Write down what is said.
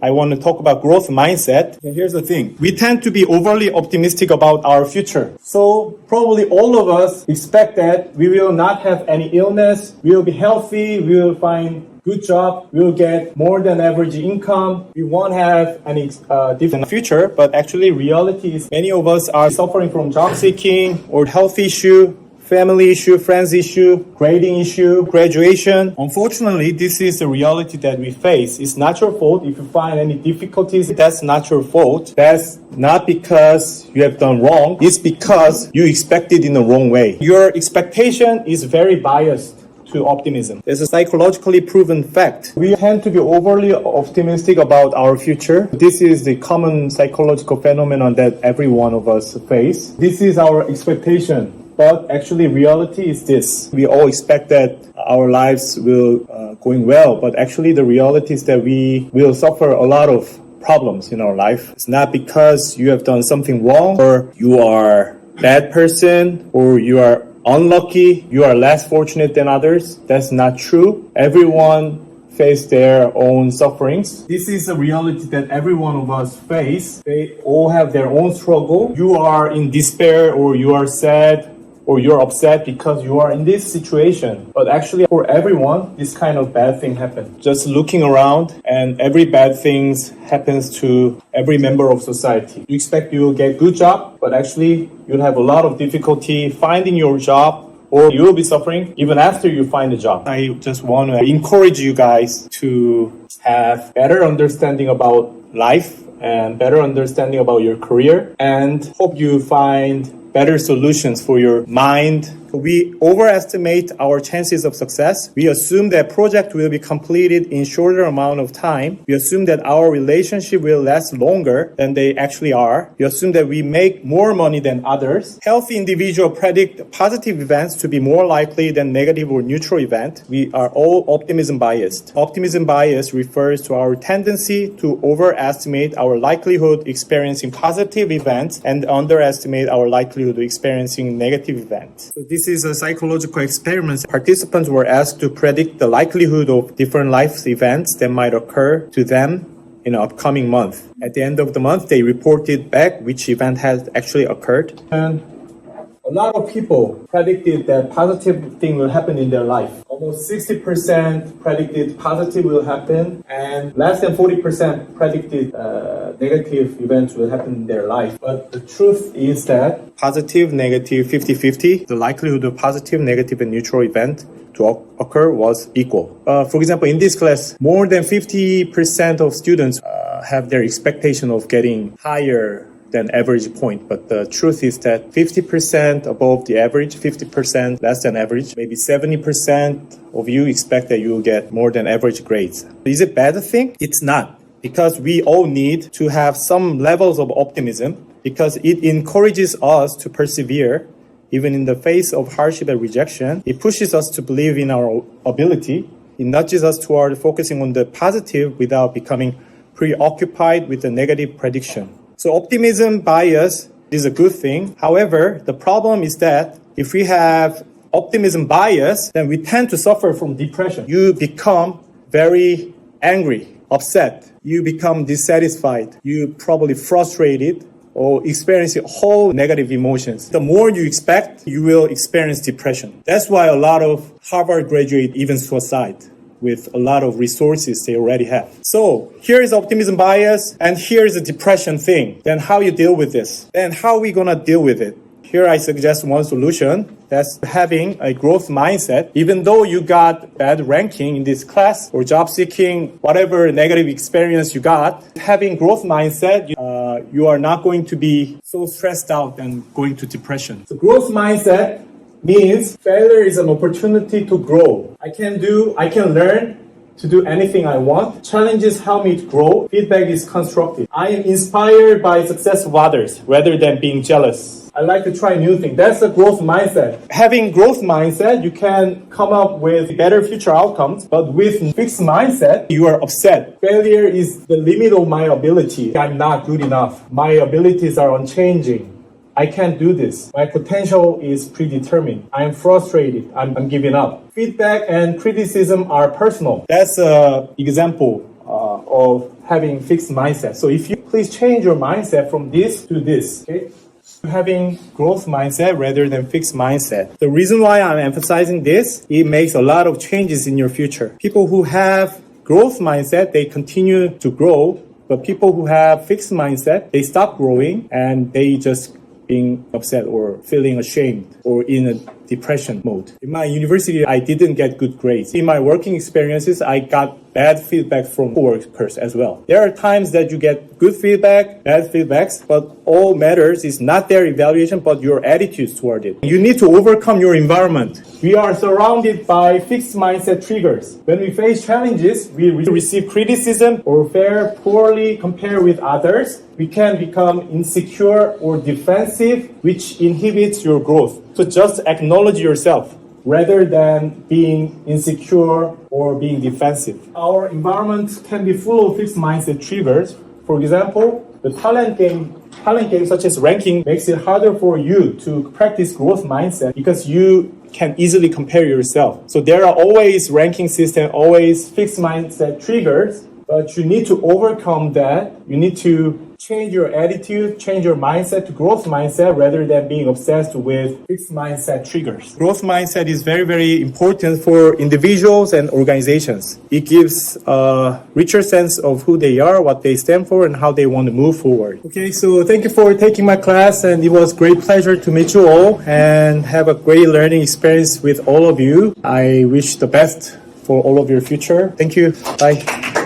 I want to talk about growth mindset. Here's the thing. We tend to be overly optimistic about our future. So probably all of us expect that we will not have any illness, we will be healthy, we will find good job, we'll get more than average income, we won't have any different future, but actually reality is many of us are suffering from job seeking or health issue, family issue, friends issue, grading issue, graduation. Unfortunately, this is the reality that we face. It's not your fault. If you find any difficulties, that's not your fault. That's not because you have done wrong. It's because you expected in the wrong way. Your expectation is very biased to optimism. It's a psychologically proven fact. We tend to be overly optimistic about our future. This is the common psychological phenomenon that every one of us face. This is our expectation. But actually, reality is this. We all expect that our lives will going well, but actually the reality is that we will suffer a lot of problems in our life. It's not because you have done something wrong, or you are a bad person, or you are unlucky, you are less fortunate than others. That's not true. Everyone face their own sufferings. This is a reality that every one of us face. They all have their own struggle. You are in despair, or you are sad, or you're upset because you are in this situation. But actually, for everyone, this kind of bad thing happens. Just looking around, and every bad thing happens to every member of society. You expect you will get good job, but actually, you'll have a lot of difficulty finding your job, or you will be suffering even after you find a job. I just want to encourage you guys to have better understanding about life and better understanding about your career, and hope you find better solutions for your mind. We overestimate our chances of success. We assume that project will be completed in shorter amount of time. We assume that our relationship will last longer than they actually are. We assume that we make more money than others. Healthy individuals predict positive events to be more likely than negative or neutral events. We are all optimism biased. Optimism bias refers to our tendency to overestimate our likelihood experiencing positive events and underestimate our likelihood of experiencing negative events. So this is a psychological experiment. Participants were asked to predict the likelihood of different life events that might occur to them in an upcoming month. At the end of the month, they reported back which event has actually occurred. And a lot of people predicted that positive thing will happen in their life. Almost 60% predicted positive will happen, and less than 40% predicted negative events will happen in their life. But the truth is that positive, negative, 50-50, the likelihood of positive, negative, and neutral event to occur was equal. For example, in this class, more than 50% of students have their expectation of getting higher than average point. But the truth is that 50% above the average, 50% less than average, maybe 70% of you expect that you will get more than average grades. Is it a bad thing? It's not, because we all need to have some levels of optimism, because it encourages us to persevere even in the face of hardship and rejection. It pushes us to believe in our ability. It nudges us toward focusing on the positive without becoming preoccupied with the negative prediction. So optimism bias is a good thing. However, the problem is that if we have optimism bias, then we tend to suffer from depression. You become very angry, upset. You become dissatisfied. You probably frustrated or experience whole negative emotions. The more you expect, you will experience depression. That's why a lot of Harvard graduates even suicide with a lot of resources they already have. So here is optimism bias, and here is the depression thing. Then how you deal with this? Then how are we gonna deal with it? Here I suggest one solution. That's having a growth mindset. Even though you got bad ranking in this class or job seeking, whatever negative experience you got, having growth mindset, you are not going to be so stressed out and going to depression. So growth mindset means failure is an opportunity to grow. I can learn to do anything I want. Challenges help me to grow. Feedback is constructive. I am inspired by success of others rather than being jealous. I like to try new things. That's a growth mindset. Having growth mindset, you can come up with better future outcomes. But with fixed mindset, you are upset. Failure is the limit of my ability. I'm not good enough. My abilities are unchanging. I can't do this. My potential is predetermined. I'm frustrated. I'm giving up. Feedback and criticism are personal. That's an example of having fixed mindset. So if you please change your mindset from this to this, okay? Having growth mindset rather than fixed mindset. The reason why I'm emphasizing this, it makes a lot of changes in your future. People who have growth mindset, they continue to grow, but people who have fixed mindset, they stop growing and they just being upset or feeling ashamed or in a depression mode. In my university, I didn't get good grades. In my working experiences, I got bad feedback from coworkers as well. There are times that you get good feedback, bad feedbacks, but all matters is not their evaluation, but your attitudes toward it. You need to overcome your environment. We are surrounded by fixed mindset triggers. When we face challenges, we receive criticism or fare poorly compared with others. We can become insecure or defensive, which inhibits your growth. So just acknowledge yourself rather than being insecure or being defensive. Our environment can be full of fixed mindset triggers. For example, the talent game such as ranking makes it harder for you to practice growth mindset because you can easily compare yourself. So there are always ranking system, always fixed mindset triggers, but you need to overcome that. You need to change your attitude, change your mindset to growth mindset rather than being obsessed with fixed mindset triggers. Growth mindset is very, very important for individuals and organizations. It gives a richer sense of who they are, what they stand for, and how they want to move forward. Okay, so thank you for taking my class, and it was great pleasure to meet you all and have a great learning experience with all of you. I wish the best for all of your future. Thank you. Bye.